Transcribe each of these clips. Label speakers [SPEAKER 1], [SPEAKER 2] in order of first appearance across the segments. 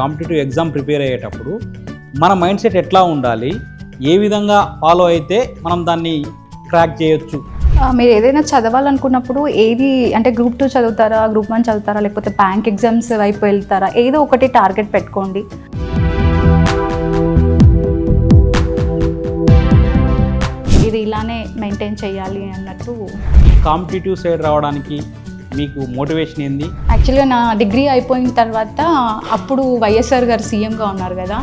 [SPEAKER 1] Competitive exam prepare అయ్యేటప్పుడు మన mind set ఎట్లా ఉండాలి, ఏ విధంగా ఫాలో అయితే మనం దాన్ని క్రాక్ చేయొచ్చు?
[SPEAKER 2] మీరు ఏదైనా చదవాలనుకున్నప్పుడు ఏది అంటే గ్రూప్ 2 చదువుతారా, గ్రూప్ 1 చదువుతారా, లేకపోతే బ్యాంక్ ఎగ్జామ్స్ వైపు వెళ్తారా, ఏదో ఒకటి టార్గెట్ పెట్టుకోండి. ఇది ఇలానే మెయింటైన్ చేయాలి అన్నట్టు.
[SPEAKER 1] కాంపిటేటివ్ సైడ్ రావడానికి మీకు మోటివేషన్ ఏంది?
[SPEAKER 2] యాక్చువల్గా నా డిగ్రీ అయిపోయిన తర్వాత అప్పుడు వైఎస్ఆర్ గారు సీఎంగా ఉన్నారు కదా,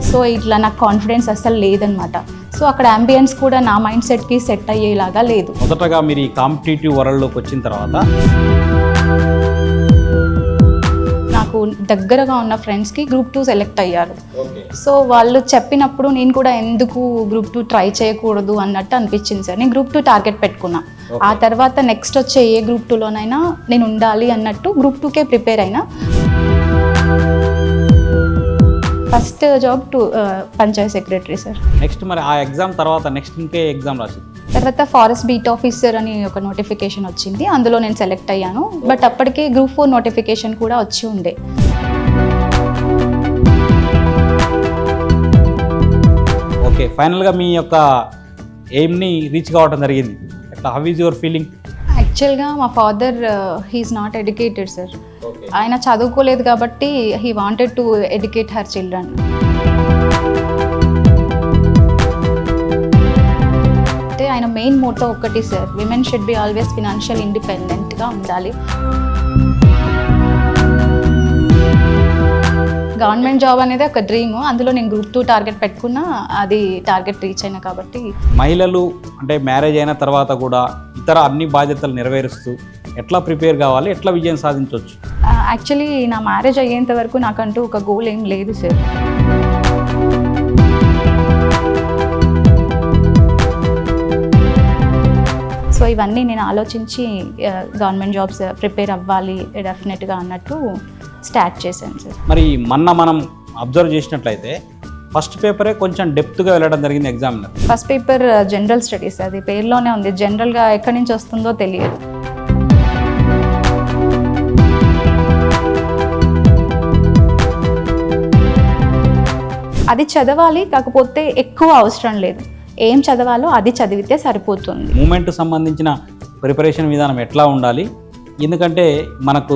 [SPEAKER 2] సో ఇట్లా నాకు కాన్ఫిడెన్స్ అస్సలు లేదనమాట. సో అక్కడ అంబియన్స్ కూడా నా మైండ్ సెట్కి సెట్ అయ్యేలాగా లేదు.
[SPEAKER 1] మొదటగా మీరు ఈ కాంపిటేటివ్ వరల్డ్లోకి వచ్చిన తర్వాత
[SPEAKER 2] నాకు దగ్గరగా ఉన్న ఫ్రెండ్స్కి గ్రూప్ 2 సెలెక్ట్ అయ్యారు. సో వాళ్ళు చెప్పినప్పుడు నేను కూడా ఎందుకు గ్రూప్ 2 ట్రై చేయకూడదు అన్నట్టు అనిపించింది సార్. నేను గ్రూప్ 2 టార్గెట్ పెట్టుకున్నా. ఆ తర్వాత నెక్స్ట్ వచ్చే ఏ గ్రూప్ 2లోనైనా నేను ఉండాలి అన్నట్టు గ్రూప్ 2కే ప్రిపేర్ అయినా. First job Panchayat secretary sir.
[SPEAKER 1] Next మరి ఆ ఎగ్జామ్ తర్వాత నెక్స్ట్ ఇంకే ఎగ్జామ్ రాసింది?
[SPEAKER 2] తర్వాత ఫారెస్ట్ బీట్ ఆఫీసర్ అని ఒక నోటిఫికేషన్ వచ్చింది, అందులో నేను సెలెక్ట్ అయ్యాను. బట్ అప్పటికే గ్రూప్ 4 నోటిఫికేషన్ కూడా వచ్చి ఉండే.
[SPEAKER 1] ఓకే, ఫైనల్గా మీ యొక్క ఎయిమ్ని రీచ్ కావడం జరిగింది. ఎట్లా, హౌ ఈజ్ యువర్ ఫీలింగ్?
[SPEAKER 2] యాక్చువల్గా మా father he is not educated sir. ఆయన చదువుకోలేదు కాబట్టి he wanted to educate her children. అంటే ఆయన మెయిన్ మోటో ఒకటి sir, women should be always financial ఇండిపెండెంట్గా ఉండాలి. గవర్నమెంట్ జాబ్ అనేది ఒక డ్రీమ్, అందులో నేను గ్రూప్ 2 టార్గెట్ పెట్టుకున్నా, అది టార్గెట్ రీచ్ అయినా కాబట్టి.
[SPEAKER 1] మహిళలు అంటే మ్యారేజ్ అయిన తర్వాత కూడా ఇతర అన్ని బాధ్యతలు నెరవేరుస్తూ ఎట్లా ప్రిపేర్ కావాలి, ఎట్లా విజయం సాధించవచ్చు?
[SPEAKER 2] యాక్చువల్లీ నా మ్యారేజ్ అయ్యేంత వరకు నాకంటూ ఒక గోల్ ఏం లేదు సార్. సో ఇవన్నీ నేను ఆలోచించి గవర్నమెంట్ జాబ్స్ ప్రిపేర్ అవ్వాలి డెఫినెట్గా అన్నట్టు స్టార్ట్ చేశాను సార్.
[SPEAKER 1] మరి మనం అబ్జర్వ్ చేసినట్లయితే ఫస్ట్ పేపరే కొంచెం డెప్త్గా వెళ్ళడం జరిగింది examiner.
[SPEAKER 2] First paper general studies, అది పేరులోనే ఉంది. జనరల్గా ఎక్కడి నుంచి వస్తుందో తెలియదు. అది చదవాలి, కాకపోతే ఎక్కువ అవసరం లేదు. ఏం చదవాలో అది చదివితే సరిపోతుంది.
[SPEAKER 1] మూమెంట్ సంబంధించిన ప్రిపరేషన్ విధానం ఎట్లా ఉండాలి, ఎందుకంటే మనకు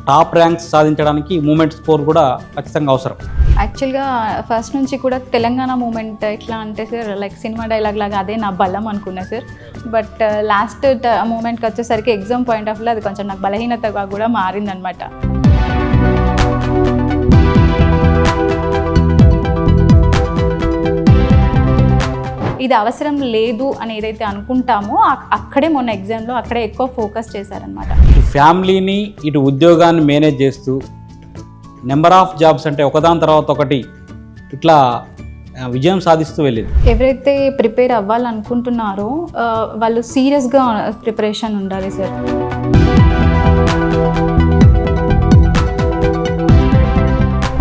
[SPEAKER 1] టాప్ ర్యాంక్స్ సాధించడానికి మూమెంట్ స్కోర్ కూడా ఖచ్చితంగా అవసరం.
[SPEAKER 2] యాక్చువల్గా ఫస్ట్ నుంచి కూడా తెలంగాణ మూమెంట్ ఎట్లా అంటే సార్, లైక్ సినిమా డైలాగ్ లాగా అదే నా బలం అనుకున్నా సార్. బట్ లాస్ట్ మూమెంట్కి వచ్చేసరికి ఎగ్జామ్ పాయింట్ ఆఫ్ వ్యూ అది కొంచెం నాకు బలహీనతగా కూడా మారిందనమాట. ఇది అవసరం లేదు అని ఏదైతే అనుకుంటామో అక్కడే మొన్న ఎగ్జామ్లో అక్కడే ఎక్కువ ఫోకస్ చేశారనమాట.
[SPEAKER 1] ఫ్యామిలీని ఇటు ఉద్యోగాన్ని మేనేజ్ చేస్తూ నెంబర్ ఆఫ్ జాబ్స్ అంటే ఒకదాని తర్వాత ఒకటి ఇట్లా విజయం సాధిస్తూ వెళ్ళేది.
[SPEAKER 2] ఎవరైతే ప్రిపేర్ అవ్వాలనుకుంటున్నారో వాళ్ళు సీరియస్గా ప్రిపరేషన్ ఉండాలి సార్.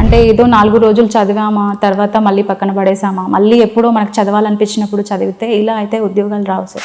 [SPEAKER 2] అంటే ఏదో 4 రోజులు చదివామా, తర్వాత మళ్ళీ పక్కన పడేసామా, మళ్ళీ ఎప్పుడో మనకు చదవాలనిపించినప్పుడు చదివితే ఇలా అయితే ఉద్యోగాలు రావు సార్.